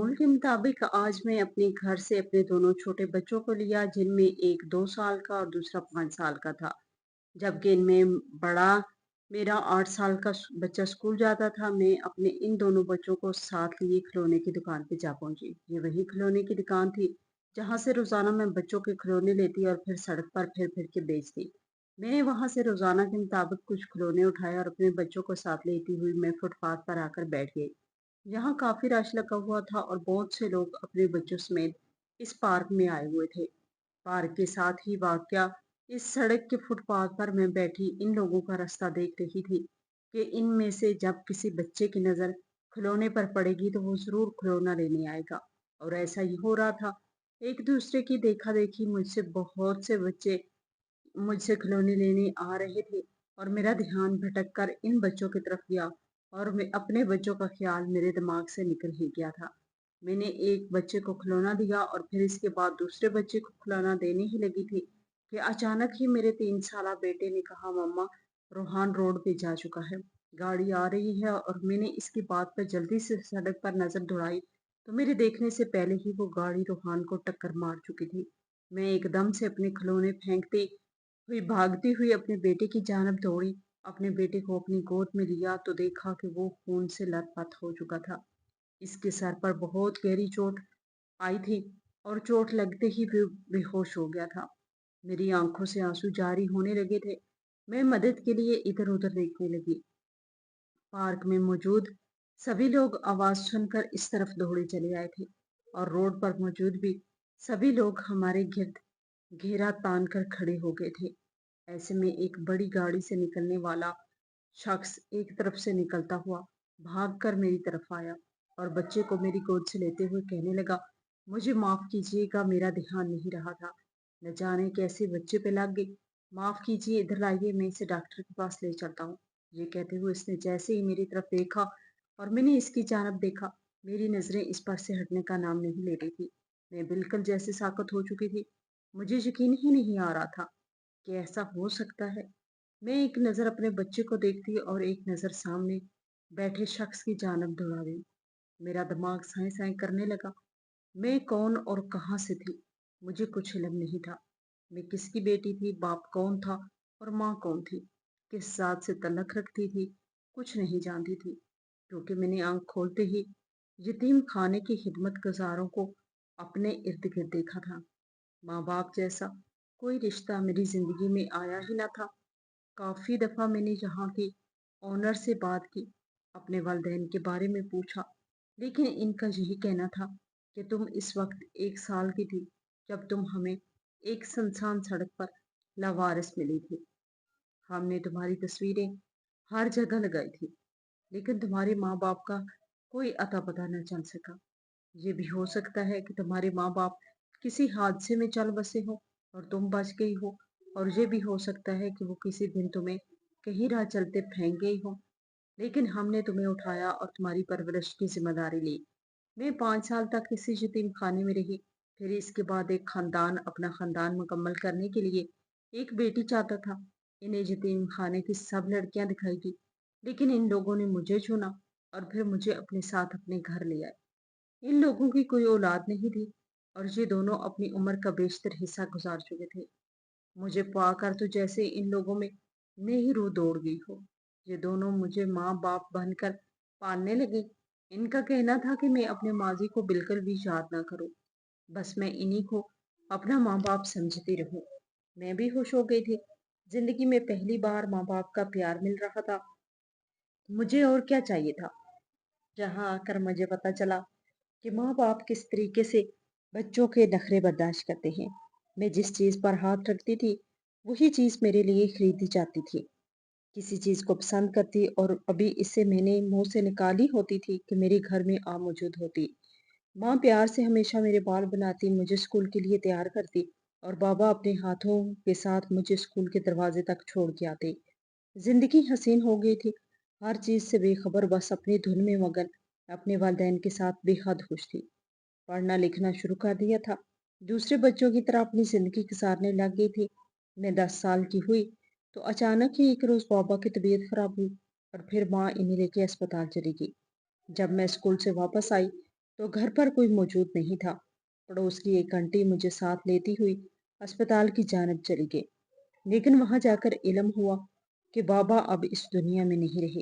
Schedule के मुताबिक आज मैं अपने घर से अपने दोनों छोटे बच्चों को लिया, जिनमें एक 2 साल का और दूसरा 5 साल का था। जबकि इनमें बड़ा मेरा 8 साल का बच्चा स्कूल जाता था। मैं अपने इन दोनों बच्चों को साथ लिए खिलौने की दुकान पे जा पहुंची। ये वही खिलौने की दुकान थी जहां से रोजाना मैं बच्चों के खिलौने लेती और फिर सड़क पर फिर फिर के बेचती। मैंने वहां से रोजाना के मुताबिक कुछ खिलौने उठाए और अपने बच्चों को साथ लेती हुई मैं फुटपाथ पर आकर बैठ गई। यहाँ काफी रश लगा हुआ था और बहुत से लोग अपने बच्चों समेत इस पार्क में आए हुए थे। पार्क के साथ ही वाकया इस सड़क के फुटपाथ पर मैं बैठी इन लोगों का रास्ता देख रही थी कि इनमें से जब किसी बच्चे की नजर खिलौने पर पड़ेगी तो वो जरूर खिलौना लेने आएगा। और ऐसा ही हो रहा था। एक दूसरे की देखा देखी मुझसे बहुत से बच्चे मुझसे खिलौने लेने आ रहे थे और मेरा ध्यान भटक कर इन बच्चों की तरफ गया और मैं अपने बच्चों का ख्याल मेरे दिमाग से निकल ही गया था। मैंने एक बच्चे को खिलौना दिया और फिर इसके बाद दूसरे बच्चे को खिलौना देने ही लगी थी कि अचानक ही मेरे 3 साला बेटे ने कहा, मम्मा, रोहान रोड पे जा चुका है, गाड़ी आ रही है। और मैंने इसकी बात पर जल्दी से सड़क पर नजर दौड़ाई तो मेरे देखने से पहले ही वो गाड़ी रोहान को टक्कर मार चुकी थी। मैं एकदम से अपने खिलौने फेंकते हुई भागती हुई अपने बेटे की जानब दौड़ी। अपने बेटे को अपनी गोद में लिया तो देखा कि वो खून से लथपथ हो चुका था। इसके सर पर बहुत गहरी चोट आई थी और चोट लगते ही बेहोश हो गया था। मेरी आंखों से आंसू जारी होने लगे थे। मैं मदद के लिए इधर उधर देखने लगी। पार्क में मौजूद सभी लोग आवाज सुनकर इस तरफ दौड़े चले आए थे और रोड पर मौजूद भी सभी लोग हमारे गिर्द घेरा तान कर खड़े हो गए थे। ऐसे में एक बड़ी गाड़ी से निकलने वाला शख्स एक तरफ से निकलता हुआ भागकर मेरी तरफ आया और बच्चे को मेरी गोद से लेते हुए कहने लगा, मुझे माफ कीजिएगा, मेरा ध्यान नहीं रहा था। न जाने कैसे बच्चे पे लग गई। माफ कीजिए, इधर लाइए, मैं इसे डॉक्टर के पास ले चलता हूँ। ये कहते हुए इसने जैसे ही मेरी तरफ देखा और मैंने इसकी जानब देखा, मेरी नजरें इस पर से हटने का नाम नहीं ले रही थी। मैं बिल्कुल जैसे साकत हो चुकी थी। मुझे यकीन ही नहीं आ रहा था कि ऐसा हो सकता है। मैं एक नज़र अपने बच्चे को देखती और एक नज़र सामने बैठे शख्स की जानब दौड़ा दी। मेरा दिमाग साए साए करने लगा। मैं कौन और कहाँ से थी? मुझे कुछ इल्म नहीं था। मैं किसकी बेटी थी, बाप कौन था और माँ कौन थी, किस जात से तल्लक रखती थी, कुछ नहीं जानती थी। क्योंकि मैंने आंख खोलते ही यतीम खाने की खिदमत गुजारों को अपने इर्द गिर्द देखा था। माँ बाप जैसा कोई रिश्ता मेरी जिंदगी में आया ही ना था। काफी दफा मैंने यहाँ की ओनर से बात की, अपने वालिदैन के बारे में पूछा, लेकिन इनका यही कहना था कि तुम इस वक्त 1 साल की थी जब तुम हमें एक सुनसान सड़क पर लावारिस मिली थी। हमने तुम्हारी तस्वीरें हर जगह लगाई थी, लेकिन तुम्हारे माँ बाप का कोई अता पता न चल सका। ये भी हो सकता है कि तुम्हारे माँ बाप किसी हादसे में चल बसे हो और तुम बच गई हो। और ये भी हो सकता है कि वो किसी दिन तुम्हें कहीं राह चलते फेंक गई हो, लेकिन हमने तुम्हें उठाया और तुम्हारी परवरिश की जिम्मेदारी ली। मैं 5 साल तक किसी यतीम खाने में रही। फिर इसके बाद एक खानदान अपना खानदान मुकम्मल करने के लिए एक बेटी चाहता था। इन्हें यतीम खाने की सब लड़कियां दिखाई दी, लेकिन इन लोगों ने मुझे चुना और फिर मुझे अपने साथ अपने घर ले आए। इन लोगों की कोई औलाद नहीं थी और ये दोनों अपनी उम्र का बेशतर हिस्सा गुजार चुके थे। मुझे पाकर तो जैसे इन लोगों में नई रूह दौड़ गई हो। ये दोनों मुझे माँ बाप बनकर पालने लगे। इनका कहना था कि मैं अपने माजी को बिल्कुल भी याद ना करूं, बस मैं इन्हीं को अपना माँ बाप समझती रहूं। मैं भी खुश हो गई थी। जिंदगी में पहली बार माँ बाप का प्यार मिल रहा था। मुझे और क्या चाहिए था? जहाँ आकर मुझे पता चला कि माँ बाप किस तरीके से बच्चों के नखरे बर्दाश्त करते हैं। मैं जिस चीज पर हाथ रखती थी वही चीज मेरे लिए खरीदी जाती थी। किसी चीज को पसंद करती और अभी इससे मैंने मुंह से निकाली होती थी कि मेरे घर में आ मौजूद होती। माँ प्यार से हमेशा मेरे बाल बनाती, मुझे स्कूल के लिए तैयार करती और बाबा अपने हाथों के साथ मुझे स्कूल के दरवाजे तक छोड़ के आते। जिंदगी हसीन हो गई थी। हर चीज से बेखबर, बस अपनी धुन में मगन, अपने वालिदैन के साथ बेहद खुश थी। पढ़ना लिखना शुरू कर दिया था। दूसरे बच्चों की तरह अपनी जिंदगी गुजारने लग गई थी। मैं 10 साल की हुई तो अचानक ही एक रोज बाबा की तबीयत खराब हुई और फिर माँ इन्हें लेके अस्पताल चली गई। जब मैं स्कूल से वापस आई तो घर पर कोई मौजूद नहीं था। पड़ोस की एक आंटी मुझे साथ लेती हुई अस्पताल की जानब चली गई। लेकिन वहां जाकर इल्म हुआ कि बाबा अब इस दुनिया में नहीं रहे।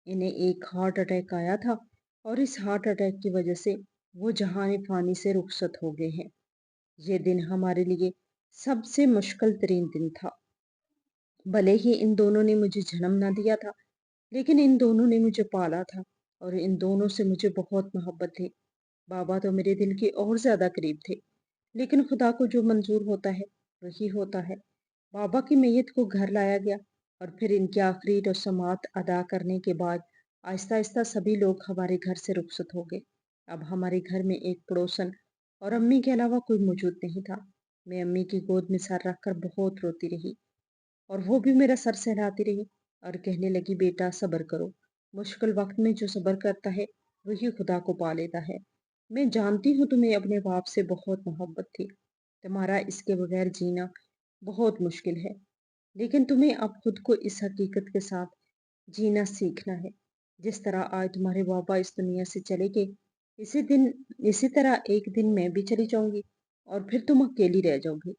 इन्हें एक हार्ट अटैक आया था और इस हार्ट अटैक की वजह से वो जहान फानी से रुखसत हो गए हैं। ये दिन हमारे लिए सबसे मुश्किल तरीन दिन था। भले ही इन दोनों ने मुझे जन्म ना दिया था, लेकिन इन दोनों ने मुझे पाला था और इन दोनों से मुझे बहुत मोहब्बत थी। बाबा तो मेरे दिल के और ज्यादा करीब थे, लेकिन खुदा को जो मंजूर होता है वही होता है। बाबा की मैयत को घर लाया गया और फिर इनकी आखिरी रस्मात अदा करने के बाद आहिस्ता आहिस्ता सभी लोग हमारे घर से रुखसत हो गए। अब हमारे घर में एक पड़ोसन और अम्मी के अलावा कोई मौजूद नहीं था। मैं अम्मी की गोद में सर रखकर बहुत रोती रही और वो भी मेरा सर सहलाती रही और कहने लगी, बेटा सब्र करो। मुश्किल वक्त में जो सब्र करता है वही खुदा को पा लेता है। मैं जानती हूँ तुम्हें अपने बाप से बहुत मोहब्बत थी। तुम्हारा इसके बगैर जीना बहुत मुश्किल है, लेकिन तुम्हें अब खुद को इस हकीकत के साथ जीना सीखना है। जिस तरह आज तुम्हारे बाबा इस दुनिया से चले गए, इसी दिन इसी तरह एक दिन मैं भी चली जाऊंगी और फिर तुम अकेली रह जाओगी।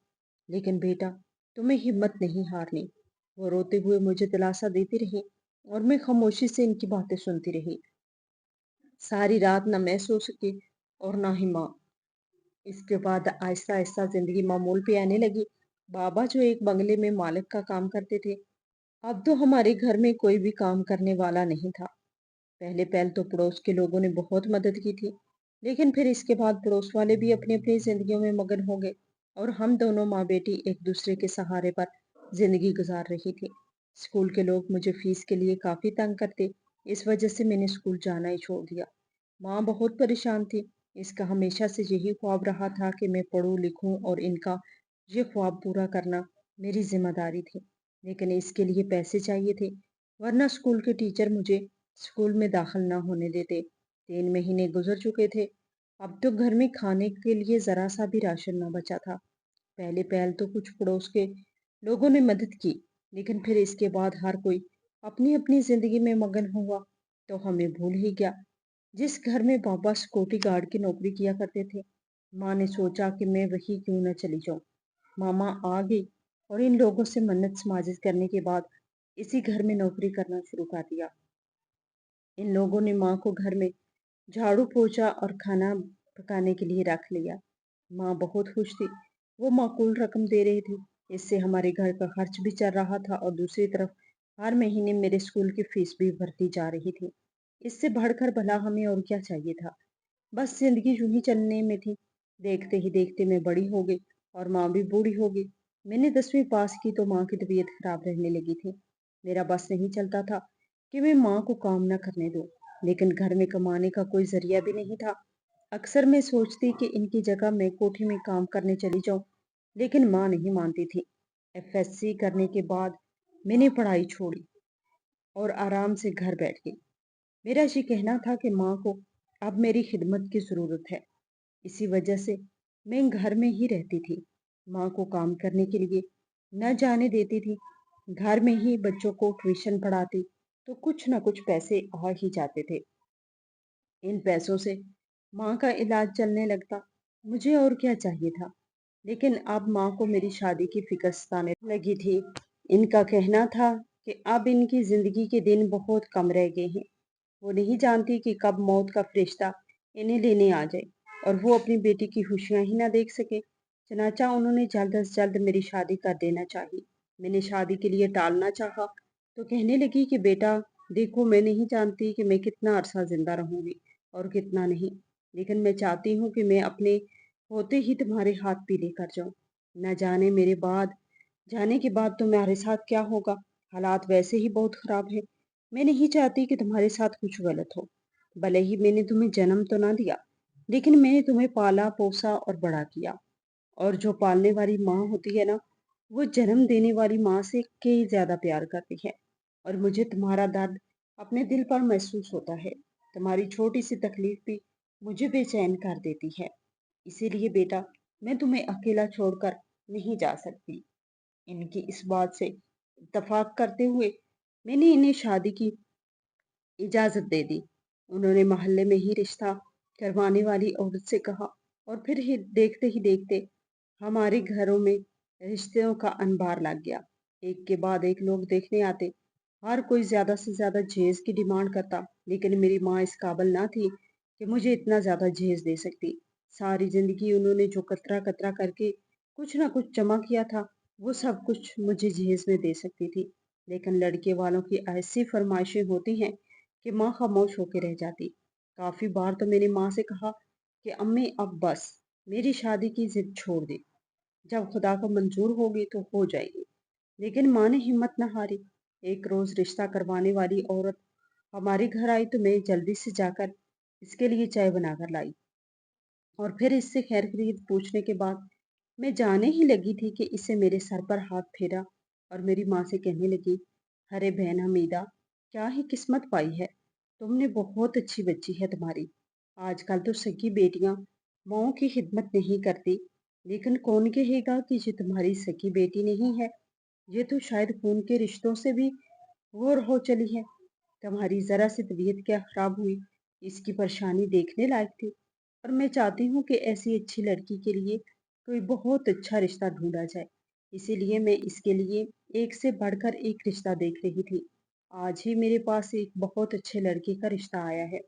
लेकिन बेटा, तुम्हें हिम्मत नहीं हारनी। वो रोते हुए मुझे दिलासा देती रही और मैं खामोशी से इनकी बातें सुनती रही। सारी रात न मैं सो सकी और ना ही माँ। इसके बाद आहिस्ता आहिस्ता जिंदगी मामूल पे आने लगी। बाबा जो एक बंगले में मालिक का काम करते थे, अब तो हमारे घर में कोई भी काम करने वाला नहीं था। पहले पहल तो पड़ोस के लोगों ने बहुत मदद की थी, लेकिन फिर इसके बाद पड़ोस वाले भी अपनी अपनी जिंदगियों में मगन हो गए और हम दोनों माँ बेटी एक दूसरे के सहारे पर जिंदगी गुजार रही थी। स्कूल के लोग मुझे फीस के लिए काफी तंग करते, इस वजह से मैंने स्कूल जाना ही छोड़ दिया। माँ बहुत परेशान थी। इसका हमेशा से यही ख्वाब रहा था कि मैं पढ़ूं लिखूं और इनका ये ख्वाब पूरा करना मेरी जिम्मेदारी थी। लेकिन इसके लिए पैसे चाहिए थे, वरना स्कूल के टीचर मुझे स्कूल में दाखिल ना होने देते। 3 महीने गुजर चुके थे। अब तो घर में खाने के लिए जरा सा भी राशन ना बचा था। पहले पहल तो कुछ पड़ोस के लोगों ने मदद की, लेकिन फिर इसके बाद हर कोई अपनी अपनी जिंदगी में मगन हुआ तो हमें भूल ही गया। जिस घर में पापा सिक्योरिटी गार्ड की नौकरी किया करते थे, माँ ने सोचा कि मैं वही क्यों न चली जाऊं। मामा आ गई और इन लोगों से मन्नत समाजिश करने के बाद इसी घर में नौकरी करना शुरू कर दिया। इन लोगों ने माँ को घर में झाड़ू पोछा और खाना पकाने के लिए रख लिया। माँ बहुत खुश थी। वो माकूल रकम दे रही थी। इससे हमारे घर का खर्च भी चल रहा था और दूसरी तरफ हर महीने मेरे स्कूल की फीस भी भरती जा रही थी। इससे बढ़कर भला हमें और क्या चाहिए था। बस जिंदगी यूं ही चलने में थी। देखते ही देखते मैं बड़ी हो गई और माँ भी बूढ़ी हो गई। मैंने 10वीं पास की तो माँ की तबीयत खराब रहने लगी थी। मेरा बस नहीं चलता था कि मैं माँ को काम न करने दूं, लेकिन घर में कमाने का कोई जरिया भी नहीं था। अक्सर मैं सोचती कि इनकी जगह मैं कोठी में काम करने चली जाऊं, लेकिन माँ नहीं मानती थी। एफएससी करने के बाद मैंने पढ़ाई छोड़ी और आराम से घर बैठ गई। मेरा ये कहना था कि माँ को अब मेरी खिदमत की ज़रूरत है। इसी वजह से मैं घर में ही रहती थी। माँ को काम करने के लिए न जाने देती थी। घर में ही बच्चों को ट्यूशन पढ़ाती तो कुछ न कुछ पैसे आ ही जाते थे। इन पैसों से माँ का इलाज चलने लगता। मुझे और क्या चाहिए था। लेकिन अब माँ को मेरी शादी की फिक्र सताने लगी थी। इनका कहना था कि अब इनकी जिंदगी के दिन बहुत कम रह गए हैं। वो नहीं जानती कि कब मौत का फरिश्ता इन्हें लेने आ जाए और वो अपनी बेटी की खुशियां ही ना देख सके। चनाचा उन्होंने जल्द अज जल्द मेरी शादी कर देना चाहिए। मैंने शादी के लिए टालना चाहा तो कहने लगी कि बेटा देखो, मैं नहीं जानती कि मैं कितना अरसा जिंदा रहूंगी और कितना नहीं, लेकिन मैं चाहती हूँ कि मैं अपने होते ही तुम्हारे हाथ पीले कर जाऊं। न जाने मेरे बाद जाने के बाद तुम्हारे साथ क्या होगा। हालात वैसे ही बहुत खराब है। मैं नहीं चाहती कि तुम्हारे साथ कुछ गलत हो। भले ही मैंने तुम्हें जन्म तो ना दिया, लेकिन मैंने तुम्हें पाला पोसा और बड़ा किया। और जो पालने वाली माँ होती है ना, वो जन्म देने वाली माँ से कई ज्यादा प्यार करती है। और मुझे तुम्हारा दर्द अपने दिल पर महसूस होता है। तुम्हारी छोटी सी तकलीफ भी मुझे बेचैन कर देती है। इसीलिए बेटा, मैं तुम्हें अकेला छोड़कर नहीं जा सकती। इनकी इस बात से इत्तेफाक करते हुए मैंने इन्हें शादी की इजाजत दे दी। उन्होंने मोहल्ले में ही रिश्ता करवाने वाली औरत से कहा। और फिर ही देखते हमारे घरों में रिश्तों का अनबार लग गया। एक के बाद एक लोग देखने आते। हर कोई ज्यादा से ज्यादा जहेज की डिमांड करता, लेकिन मेरी माँ इस काबिल ना थी कि मुझे इतना ज्यादा जहेज दे सकती। सारी जिंदगी उन्होंने जो कतरा कतरा करके कुछ ना कुछ जमा किया था, वो सब कुछ मुझे जहेज में दे सकती थी। लेकिन लड़के वालों की ऐसी फरमाइशें होती हैं कि माँ खामोश होकर रह जाती। काफी बार तो मैंने माँ से कहा कि अम्मी अब बस, मेरी शादी की जिद छोड़ दे, जब खुदा को मंजूर होगी तो हो जाएगी। लेकिन माँ ने हिम्मत न हारी। एक रोज रिश्ता करवाने वाली औरत हमारे घर आई तो मैं जल्दी से जाकर इसके लिए चाय बनाकर लाई। और फिर इससे खैर खरीद पूछने के बाद मैं जाने ही लगी थी कि इसे मेरे सर पर हाथ फेरा और मेरी माँ से कहने लगी, अरे बहन हमीदा, क्या ही किस्मत पाई है, तुमने बहुत अच्छी बच्ची है तुम्हारी। आजकल तो सगी बेटियां माओ की खिदमत नहीं करती, लेकिन कौन कहेगा कि ये तुम्हारी सगी बेटी नहीं है, ये तो शायद खून के रिश्तों से भी और हो चली है। तुम्हारी जरा सी तबीयत क्या खराब हुई, इसकी परेशानी देखने लायक थी। और मैं चाहती हूँ कि ऐसी अच्छी लड़की के लिए कोई बहुत अच्छा रिश्ता ढूंढा जाए। इसीलिए मैं इसके लिए एक से बढ़कर एक रिश्ता देख रही थी। आज ही मेरे पास एक बहुत अच्छे लड़के का रिश्ता आया है।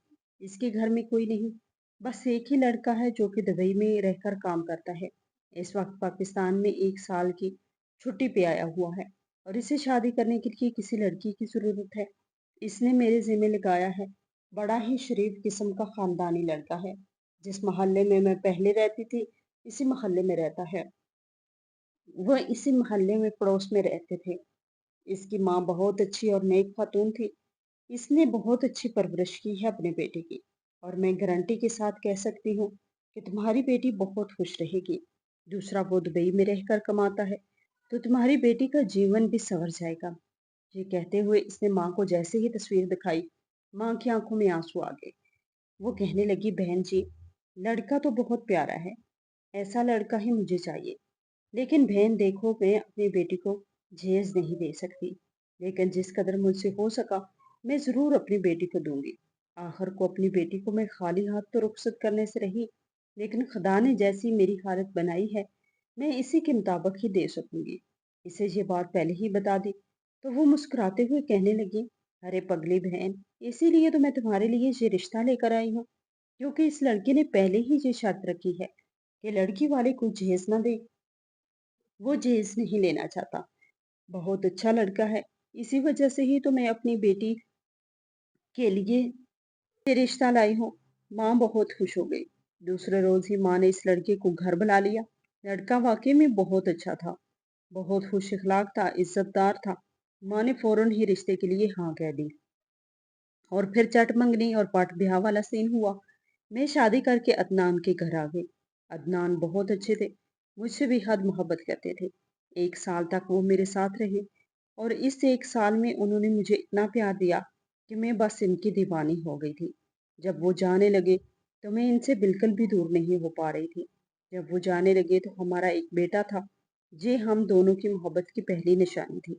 इसके घर में कोई नहीं, बस एक ही लड़का है जो कि दुबई में रहकर काम करता है। इस वक्त पाकिस्तान में 1 साल की छुट्टी पे आया हुआ है और इसे शादी करने के लिए किसी लड़की की जरूरत है। इसने मेरे जिम्मे लगाया है। बड़ा ही शरीफ किस्म का खानदानी लड़का है। जिस मोहल्ले में मैं पहले रहती थी, इसी मोहल्ले में रहता है। वह इसी मोहल्ले में पड़ोस में रहते थे। इसकी माँ बहुत अच्छी और नेक खातून थी। इसने बहुत अच्छी परवरिश की है अपने बेटे की। और मैं गारंटी के साथ कह सकती हूँ कि तुम्हारी बेटी बहुत खुश रहेगी। दूसरा, वो दुबई में रहकर कमाता है, तो तुम्हारी बेटी का जीवन भी संवर जाएगा। ये कहते हुए इसने माँ को जैसे ही तस्वीर दिखाई, माँ की आंखों में आंसू आ गए। वो कहने लगी, बहन जी, लड़का तो बहुत प्यारा है, ऐसा लड़का ही मुझे चाहिए। लेकिन बहन देखो, मैं अपनी बेटी को जहेज नहीं दे सकती, लेकिन जिस कदर मुझसे हो सका मैं जरूर अपनी बेटी को दूंगी। आखिर को अपनी बेटी को मैं खाली हाथ तो रुखसत करने से रही, लेकिन खुदा ने जैसी मेरी हालत बनाई है, मैं इसी के मुताबिक ही दे सकूंगी। इसे ये बात पहले ही बता दी तो वो मुस्कुराते हुए कहने लगी, अरे पगली बहन, इसीलिए तो मैं तुम्हारे लिए ये रिश्ता लेकर आई हूँ, क्योंकि इस लड़के ने पहले ही ये शर्त रखी है कि लड़की वाले को जहेज ना दे। वो जहेज नहीं लेना चाहता। बहुत अच्छा लड़का है। इसी वजह से ही तो मैं अपनी बेटी के लिए ये रिश्ता लाई हूँ। माँ बहुत खुश हो गई। दूसरे रोज ही माँ ने इस लड़के को घर बुला लिया। लड़का वाकई में बहुत अच्छा था, बहुत खुश इखलाक था, इज्जतदार था। माँ ने फौरन ही रिश्ते के लिए हाँ कह दी। और फिर चट मंगनी और पट ब्याह वाला सीन हुआ। मैं शादी करके अदनान के घर आ गई। अदनान बहुत अच्छे थे, मुझसे बेहद मोहब्बत करते थे। 1 साल तक वो मेरे साथ रहे और इस 1 साल में उन्होंने मुझे इतना प्यार दिया कि मैं बस इनकी दीवानी हो गई थी। जब वो जाने लगे तो मैं इनसे बिल्कुल भी दूर नहीं हो पा रही थी। जब वो जाने लगे तो हमारा एक बेटा था। ये हम दोनों की मोहब्बत की पहली निशानी थी।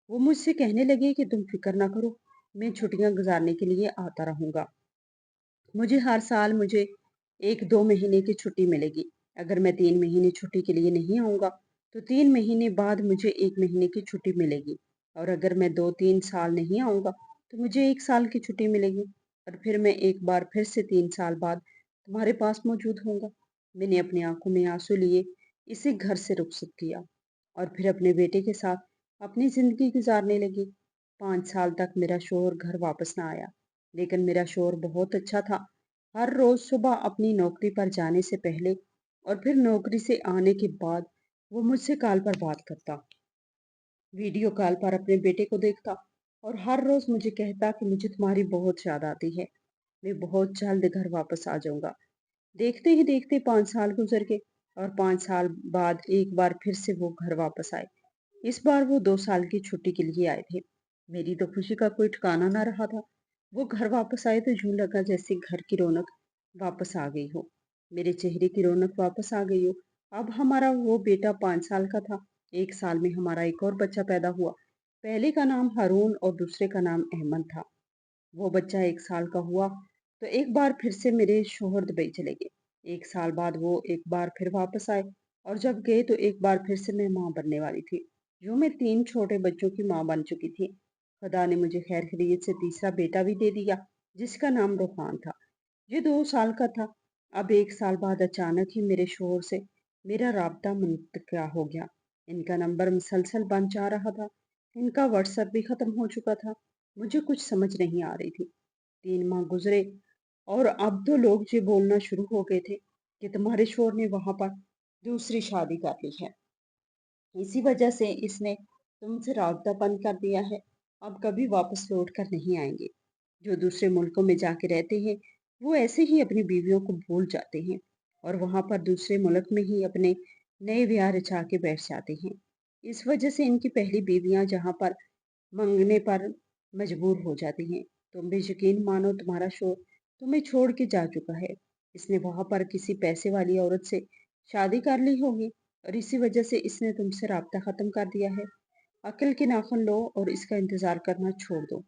वो मुझसे कहने लगे कि तुम फिक्र ना करो, मैं छुट्टियां गुजारने के लिए आता रहूंगा। मुझे 1-2 महीने की छुट्टी मिलेगी। अगर मैं 3 महीने छुट्टी के लिए नहीं आऊंगा तो 3 महीने बाद मुझे 1 महीने की छुट्टी मिलेगी। और अगर मैं 2-3 साल नहीं आऊंगा तो मुझे 1 साल की छुट्टी मिलेगी। और फिर मैं एक बार फिर से 3 साल बाद तुम्हारे पास मौजूद होऊंगा। मैंने अपनी आंखों में आंसू लिए इसे घर से रुखसत किया और फिर अपने बेटे के साथ अपनी जिंदगी गुजारने लगी। 5 साल तक मेरा शोहर घर वापस ना आया, लेकिन मेरा शोहर बहुत अच्छा था। हर रोज सुबह अपनी नौकरी पर जाने से पहले और फिर नौकरी से आने के बाद वो मुझसे कॉल पर बात करता, वीडियो कॉल पर अपने बेटे को देखता और हर रोज मुझे कहता कि मुझे तुम्हारी बहुत याद आती है, मैं बहुत जल्द घर वापस आ जाऊंगा। देखते ही देखते 5 साल गुजर गए और 5 साल बाद एक बार फिर से वो घर वापस आए। इस बार वो 2 साल की छुट्टी के लिए आए थे। मेरी तो खुशी का कोई ठिकाना ना रहा था। वो घर वापस आए तो यूं लगा जैसे घर की रौनक वापस आ गई हो, मेरे चेहरे की रौनक वापस आ गई हो। अब हमारा वो बेटा 5 साल का था। 1 साल में हमारा एक और बच्चा पैदा हुआ। पहले का नाम हारून और दूसरे का नाम अहमद था। वो बच्चा 1 साल का हुआ तो एक बार फिर से मेरे शौहर दुबई चले गए। 1 साल बाद वो एक बार फिर वापस आए और जब गए तो एक बार फिर से मैं माँ बनने वाली थी। यूँ मैं 3 छोटे बच्चों की माँ बन चुकी थी। खुदा ने मुझे खैर खैरियत से तीसरा बेटा भी दे दिया, जिसका नाम रोहान था। ये 2 साल का था। अब 1 साल बाद अचानक ही मेरे शौहर से मेरा राब्ता मुनक़्तिआ हो गया। इनका नंबर मुसलसल बंद जा रहा था। इनका व्हाट्सएप भी ख़त्म हो चुका था। मुझे कुछ समझ नहीं आ रही थी। 3 माह गुज़रे और अब तो लोग ये बोलना शुरू हो गए थे कि तुम्हारे शौहर ने वहाँ पर दूसरी शादी कर ली है। इसी वजह से इसने तुमसे राब्ता बंद कर दिया है। अब कभी वापस लौट कर नहीं आएँगे। जो दूसरे मुल्कों में जाके रहते हैं, वो ऐसे ही अपनी बीवियों को भूल जाते हैं और वहाँ पर दूसरे मुल्क में ही अपने नए ब्याह रचा के बैठ जाते हैं। इस वजह से इनकी पहली बीवियाँ जहाँ पर मंगने पर मजबूर हो जाती हैं। तुम भी यकीन मानो तुम्हारा शौहर तुम्हें छोड़ के जा चुका है। इसने वहाँ पर किसी पैसे वाली औरत से शादी कर ली होगी और इसी वजह से इसने तुमसे राब्ता ख़त्म कर दिया है। अक्ल के नाखुन लो और इसका इंतज़ार करना छोड़ दो।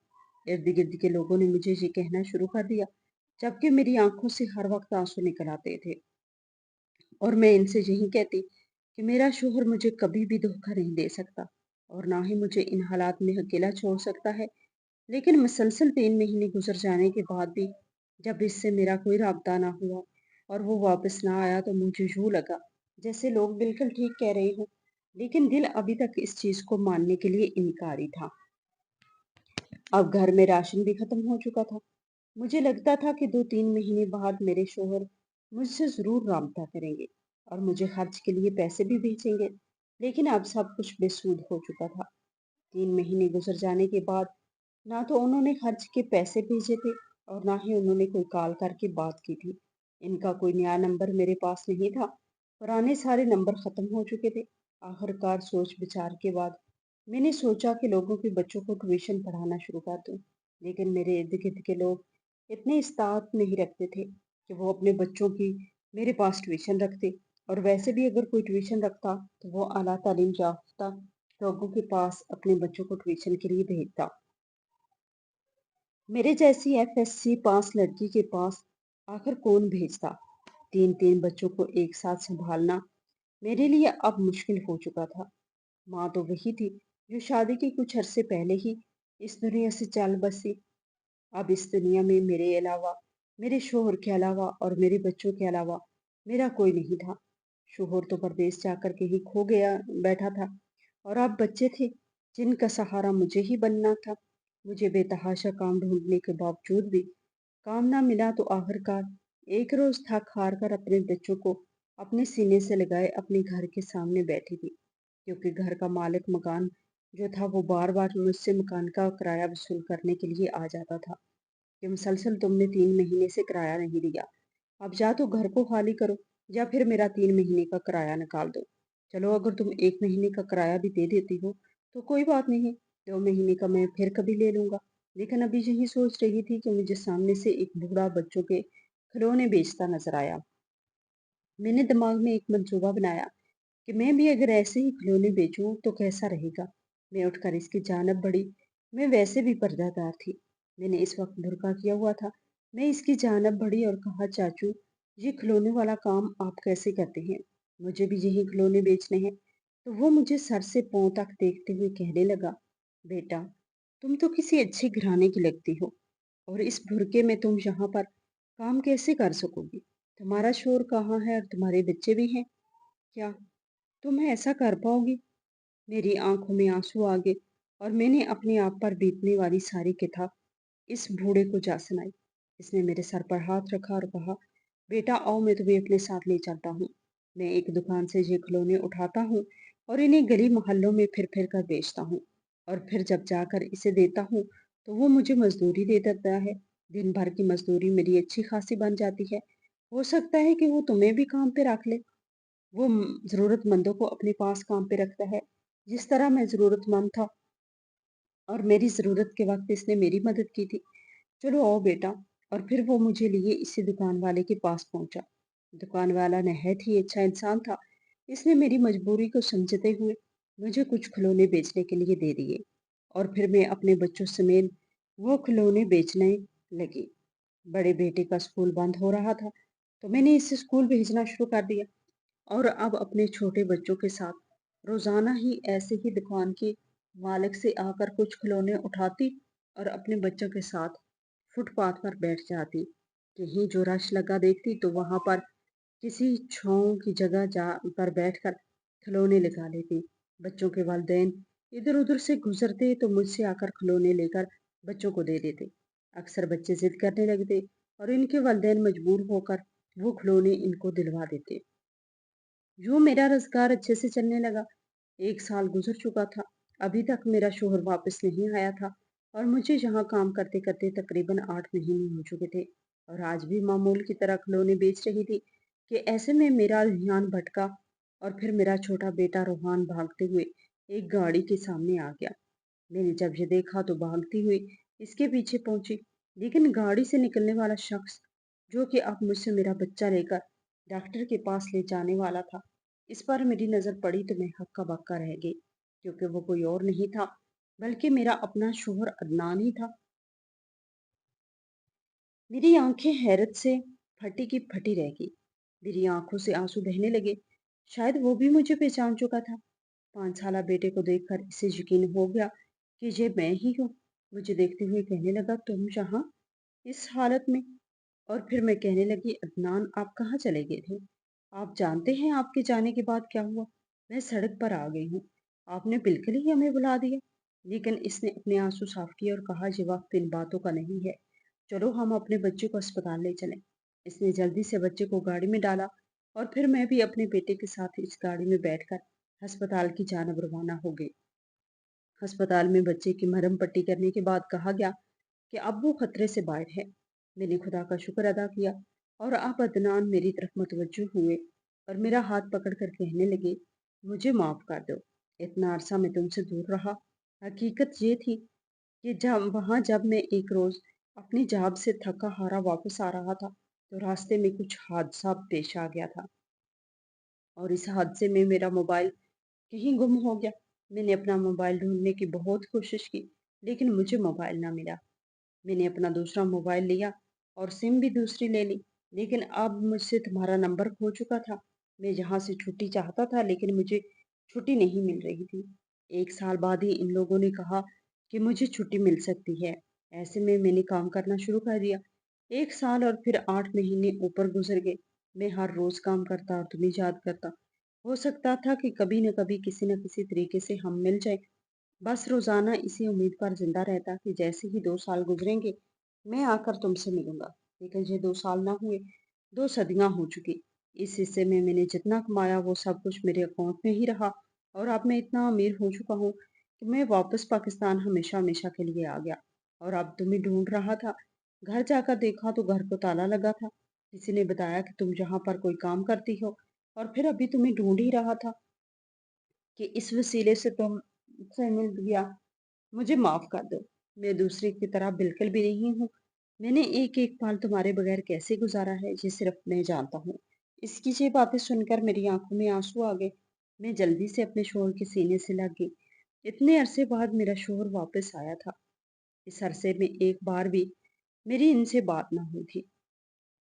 इर्द-गिर्द के लोगों ने मुझे ये कहना शुरू कर दिया, जबकि मेरी आँखों से हर वक़्त आँसू निकल आते थे और मैं इनसे यही कहती कि मेरा शौहर मुझे कभी भी धोखा नहीं दे सकता और ना ही मुझे इन हालात में अकेला छोड़ सकता है। लेकिन मुसलसल 3 महीने गुज़र जाने के बाद भी जब इससे मेरा कोई राब्ता ना हुआ और वो वापस ना आया तो मुझे यूँ लगा जैसे लोग बिल्कुल ठीक कह रहे हों, लेकिन दिल अभी तक इस चीज़ को मानने के लिए इनकारी था। अब घर में राशन भी खत्म हो चुका था। मुझे लगता था कि 2-3 महीने बाद मेरे शौहर मुझसे ज़रूर राब्ता करेंगे और मुझे खर्च के लिए पैसे भी भेजेंगे, लेकिन अब सब कुछ बेसुध हो चुका था। 3 महीने गुज़र जाने के बाद ना तो उन्होंने खर्च के पैसे भेजे थे और ना ही उन्होंने कोई कॉल करके बात की थी। इनका कोई नया नंबर मेरे पास नहीं था। पुराने सारे नंबर ख़त्म हो चुके थे। आखिरकार सोच विचार के बाद मैंने सोचा कि लोगों के बच्चों को ट्यूशन पढ़ाना शुरू कर दूं। लेकिन मेरे इर्द गिर्द के लोग इतने इस्तात नहीं रखते थे कि वो अपने बच्चों की मेरे पास ट्यूशन रखते और वैसे भी अगर कोई ट्यूशन रखता तो वो आला तालीम याफ्ता लोगों के पास अपने बच्चों को ट्यूशन के लिए भेजता। मेरे जैसी एफएससी पास लड़की के पास आखिर कौन भेजता। 3-3 बच्चों को एक साथ संभालना मेरे लिए अब मुश्किल हो चुका था। माँ तो वही थी जो शादी के कुछ अरसे पहले ही इस दुनिया से चल बसी। अब इस दुनिया में मेरे अलावा, मेरे शौहर के अलावा और मेरे बच्चों के अलावा मेरा कोई नहीं था। शौहर तो परदेस जाकर के ही खो गया बैठा था और अब बच्चे थे जिनका सहारा मुझे ही बनना था। मुझे बेतहाशा काम ढूंढने के बावजूद भी काम ना मिला तो आखिरकार एक रोज थक हार कर अपने बच्चों को अपने सीने से लगाए अपने घर के सामने बैठी थी, क्योंकि घर का मालिक मकान जो था वो बार बार मुझसे मकान का किराया वसूल करने के लिए आ जाता था कि मुसलसल तुमने 3 महीने से किराया नहीं दिया। अब या तो घर को खाली करो या फिर मेरा 3 महीने का किराया निकाल दो। चलो अगर तुम 1 महीने का किराया भी दे देती हो तो कोई बात नहीं, 2 महीने का मैं फिर कभी ले लूंगा। लेकिन अभी यही सोच रही थी कि मुझे सामने से एक बूढ़ा बच्चों के खिलौने बेचता नजर आया। मैंने दिमाग में एक मंसूबा बनाया कि मैं भी अगर ऐसे ही खिलौने बेचूं तो कैसा रहेगा। मैं उठकर इसकी जानब बढ़ी। मैं वैसे भी पर्दादार थी। मैंने इस वक्त बुर्का किया हुआ था। मैं इसकी जानब बढ़ी और कहा, चाचू ये खिलौने वाला काम आप कैसे करते हैं? मुझे भी यही खिलौने बेचने हैं। तो वो मुझे सर से पांव तक देखते हुए कहने लगा, बेटा तुम तो किसी अच्छे घराने की लगती हो और इस बुर्के में तुम यहाँ पर काम कैसे कर सकोगी? तुम्हारा शोर कहाँ है और तुम्हारे बच्चे भी हैं क्या? तुम ऐसा कर पाओगी? मेरी आंखों में आंसू आ गए और मैंने अपने आप पर बीतने वाली सारी किताब इस बूढ़े को जा सुनाई। इसने मेरे सर पर हाथ रखा और कहा, बेटा आओ मैं तुम्हें अपने साथ ले चलता हूँ। मैं एक दुकान से ये खिलौने उठाता हूँ और इन्हें गली मोहल्लों में फिर फिर कर बेचता हूँ और फिर जब जाकर इसे देता हूँ तो वो मुझे मजदूरी दे देता है। दिन भर की मजदूरी मेरी अच्छी खासी बन जाती है। हो सकता है कि वो तुम्हें भी काम पे रख ले। वो ज़रूरतमंदों को अपने पास काम पे रखता है, जिस तरह मैं ज़रूरतमंद था और मेरी ज़रूरत के वक़्त इसने मेरी मदद की थी। चलो आओ बेटा। और फिर वो मुझे लिए इसी दुकान वाले के पास पहुँचा। दुकान वाला नहायत ही अच्छा इंसान था। इसने मेरी मजबूरी को समझते हुए मुझे कुछ खिलौने बेचने के लिए दे दिए और फिर मैं अपने बच्चों समेत वो खिलौने बेचने लगी। बड़े बेटे का स्कूल बंद हो रहा था, तो मैंने इसे स्कूल भेजना शुरू कर दिया और अब अपने छोटे बच्चों के साथ रोजाना ही ऐसे ही दुकान के मालिक से आकर कुछ खिलौने उठाती और अपने बच्चों के साथ फुटपाथ पर बैठ जाती। कहीं जो रश लगा देखती तो वहां पर किसी छांव की जगह जा पर बैठकर खिलौने लगा लेती। बच्चों के वालिदैन इधर उधर से गुजरते तो मुझसे आकर खिलौने लेकर बच्चों को दे देते। अक्सर बच्चे जिद करने लगते और इनके वालिदैन मजबूर होकर वो खिलौने इनको दिलवा देते। यूं मेरा रोजगार अच्छे से चलने लगा। 1 साल गुजर चुका था। अभी तक मेरा शोहर वापस नहीं आया था और मुझे यहाँ काम करते करते तकरीबन 8 महीने हो चुके थे और आज भी मामूल की तरह खिलौने बेच रही थी कि ऐसे में मेरा ध्यान भटका और फिर मेरा छोटा बेटा रोहान भागते हुए एक गाड़ी के सामने आ गया। मैंने जब ये देखा तो भागती हुई इसके पीछे पहुंची, लेकिन गाड़ी से निकलने वाला शख्स जो कि अब मुझसे मेरा बच्चा लेकर डॉक्टर के पास ले जाने वाला था, इस पर मेरी नजर पड़ी तो मैं हक्का बक्का रह गई, क्योंकि वो कोई और नहीं था बल्कि मेरा अपना शोहर अदनान ही था। मेरी आंखें हैरत से फटी की फटी रह गई। मेरी आंखों से आंसू बहने लगे। शायद वो भी मुझे पहचान चुका था। 5 साला बेटे को देखकर इसे यकीन हो गया कि ये मैं ही हूँ। मुझे देखते हुए कहने लगा, तुम यहाँ इस हालत में? और फिर मैं कहने लगी, अदनान आप कहाँ चले गए थे? आप जानते हैं आपके जाने के बाद क्या हुआ? मैं सड़क पर आ गई हूँ। आपने बिल्कुल ही हमें बुला दिया। लेकिन इसने अपने आंसू साफ किए और कहा, ये वक्त इन बातों का नहीं है। चलो हम अपने बच्चे को अस्पताल ले चलें। इसने जल्दी से बच्चे को गाड़ी में डाला और फिर मैं भी अपने बेटे के साथ इस गाड़ी में बैठकर अस्पताल की जानब रवाना हो गई। अस्पताल में बच्चे की मरहम पट्टी करने के बाद कहा गया कि अब वो खतरे से बाहर है। मैंने खुदा का शुक्र अदा किया और अब अदनान मेरी तरफ मुतवज्जो हुए और मेरा हाथ पकड़कर कहने लगे, मुझे माफ कर दो। इतना अरसा मैं तुमसे दूर रहा। हकीकत ये थी कि जब मैं एक रोज अपनी जॉब से थका हारा वापस आ रहा था तो रास्ते में कुछ हादसा पेश आ गया था और इस हादसे में मेरा मोबाइल कहीं गुम हो गया। मैंने अपना मोबाइल ढूंढने की बहुत कोशिश की, लेकिन मुझे मोबाइल ना मिला। मैंने अपना दूसरा मोबाइल लिया और सिम भी दूसरी ले ली, लेकिन अब मुझसे तुम्हारा नंबर खो चुका था। मैं यहाँ से छुट्टी चाहता था, लेकिन मुझे छुट्टी नहीं मिल रही थी। 1 साल बाद ही इन लोगों ने कहा कि मुझे छुट्टी मिल सकती है। ऐसे में मैंने काम करना शुरू कर दिया। 1 साल और फिर 8 महीने ऊपर गुजर गए। मैं हर रोज काम करता और तुम्हें याद करता। हो सकता था कि कभी न कभी किसी न किसी तरीके से हम मिल जाए। बस रोजाना इसी उम्मीद पर जिंदा रहता कि जैसे ही 2 साल गुजरेंगे मैं आकर तुमसे मिलूंगा। लेकिन ये 2 साल ना हुए, 2 सदियां हो चुकी। इस हिस्से में मैंने जितना कमाया वो सब कुछ मेरे अकाउंट में ही रहा और अब मैं इतना अमीर हो चुका हूँ कि मैं वापस पाकिस्तान हमेशा हमेशा के लिए आ गया और अब तुम्हें ढूंढ रहा था। घर जाकर देखा तो घर को ताला लगा था। किसी ने बताया कि तुम यहाँ पर कोई काम करती हो और फिर अभी तुम्हें ढूंढ ही रहा था कि इस वसीले से तुमसे मिल गया। मुझे माफ कर दो। मैं दूसरे की तरह बिल्कुल भी नहीं हूँ। मैंने एक एक पल तुम्हारे बगैर कैसे गुजारा है ये सिर्फ मैं जानता हूँ। इसकी ये बातें सुनकर मेरी आंखों में आंसू आ गए। मैं जल्दी से अपने शोहर के सीने से लग गई। इतने अरसे बाद मेरा शोहर वापस आया था। इस अरसे में एक बार भी मेरी इनसे बात ना हुई थी।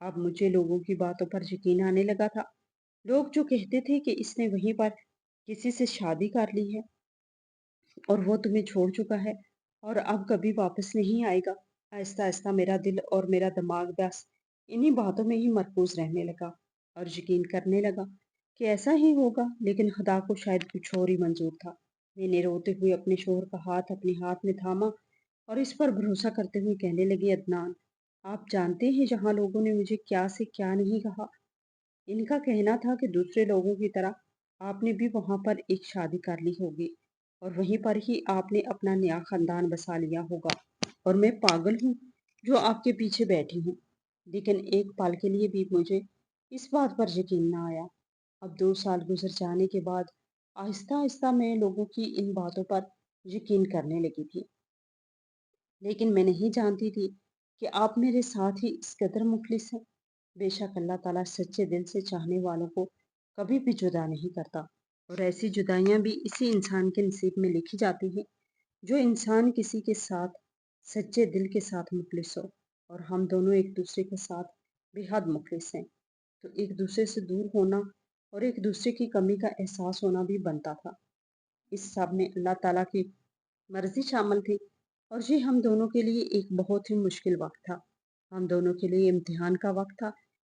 अब मुझे लोगों की बातों पर यकीन आने लगा था। लोग जो कहते थे कि इसने वहीं पर किसी से शादी कर ली है और वो तुम्हें छोड़ चुका है और अब कभी वापस नहीं आएगा। आहिस्ता आहिस्ता मेरा दिल और मेरा दिमाग बस इन्हीं बातों में ही मरकूज रहने लगा और यकीन करने लगा कि ऐसा ही होगा, लेकिन खुदा को शायद कुछ और ही मंजूर था। मैंने रोते हुए अपने शोहर का हाथ अपने हाथ में थामा और इस पर भरोसा करते हुए कहने लगी, अदनान आप जानते हैं जहाँ लोगों ने मुझे क्या से क्या नहीं कहा। इनका कहना था कि दूसरे लोगों की तरह आपने भी वहां पर एक शादी कर ली होगी और वहीं पर ही आपने अपना नया खानदान बसा लिया होगा और मैं पागल हूँ जो आपके पीछे बैठी हूँ। लेकिन एक पल के लिए भी मुझे इस बात पर यकीन ना आया। अब 2 साल गुजर जाने के बाद आहिस्ता आहिस्ता मैं लोगों की इन बातों पर यकीन करने लगी थी, लेकिन मैं नहीं जानती थी कि आप मेरे साथ ही इस कदर मुखलिस हैं। बेशक अल्लाह ताला सच्चे दिल से चाहने वालों को कभी भी जुदा नहीं करता और ऐसी जुदाइयां भी इसी इंसान के नसीब में लिखी जाती हैं जो इंसान किसी के साथ सच्चे दिल के साथ मुखलिस हो اور ہم دونوں ایک دوسرے کے ساتھ بے حد مخلص ہیں، تو ایک دوسرے سے دور ہونا اور ایک دوسرے کی کمی کا احساس ہونا بھی بنتا تھا۔ اس سب میں اللہ تعالیٰ کی مرضی شامل تھی، اور یہ ہم دونوں کے لیے ایک بہت ہی مشکل وقت تھا۔ ہم دونوں کے لیے امتحان کا وقت تھا،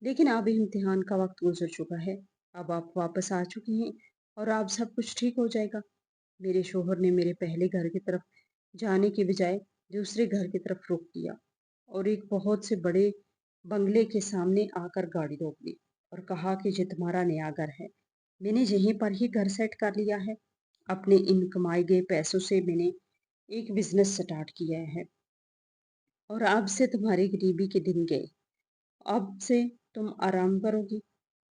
لیکن اب امتحان کا وقت گزر چکا ہے۔ اب آپ واپس آ چکی ہیں اور اب سب کچھ ٹھیک ہو جائے گا۔ میرے شوہر نے میرے پہلے گھر کی طرف جانے کے بجائے دوسرے گھر کی طرف رخ کیا اور ایک بہت سے بڑے بنگلے کے سامنے آ کر گاڑی روک لی اور کہا کہ یہ تمہارا نیا گھر ہے۔ میں نے یہیں پر ہی گھر سیٹ کر لیا ہے۔ اپنے ان کمائے گئے پیسوں سے میں نے ایک بزنس سٹارٹ کیا ہے، اور اب سے تمہاری غریبی کے دن گئے۔ اب سے تم آرام کرو گی،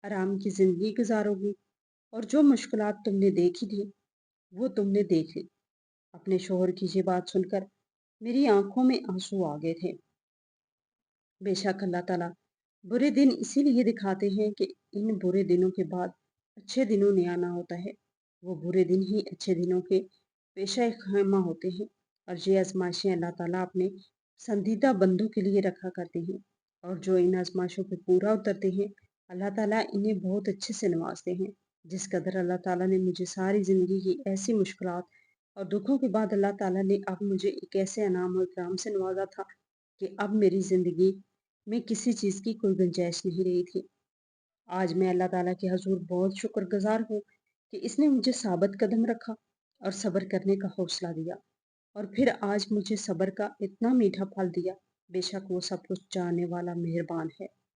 آرام کی زندگی گزارو گی، اور جو مشکلات تم نے دیکھی تھی وہ تم نے دیکھ لی۔ اپنے شوہر کی یہ بات سن کر میری آنکھوں میں آنسو آ گئے تھے۔ بے شک اللہ تعالیٰ برے دن اسی لیے دکھاتے ہیں کہ ان برے دنوں کے بعد اچھے دنوں نے آنا ہوتا ہے۔ وہ برے دن ہی اچھے دنوں کے پیشہ خیمہ ہوتے ہیں، اور یہ آزمائشیں اللہ تعالیٰ اپنے پسندیدہ بندوں کے لیے رکھا کرتے ہیں، اور جو ان آزمائشوں پہ پورا اترتے ہیں اللہ تعالیٰ انہیں بہت اچھے سے نوازتے ہیں۔ جس قدر اللہ تعالیٰ نے مجھے ساری زندگی کی ایسی مشکلات اور دکھوں کے بعد اللہ تعالیٰ نے اب مجھے ایک ایسے انعام اور اکرام سے نوازا تھا کہ اب میری زندگی میں کسی چیز کی کوئی گنجائش نہیں رہی تھی۔ آج میں اللہ تعالیٰ کے حضور بہت شکر گزار ہوں کہ اس نے مجھے ثابت قدم رکھا اور صبر کرنے کا حوصلہ دیا، اور پھر آج مجھے صبر کا اتنا میٹھا پھل دیا۔ بے شک وہ سب کچھ جاننے والا مہربان ہے۔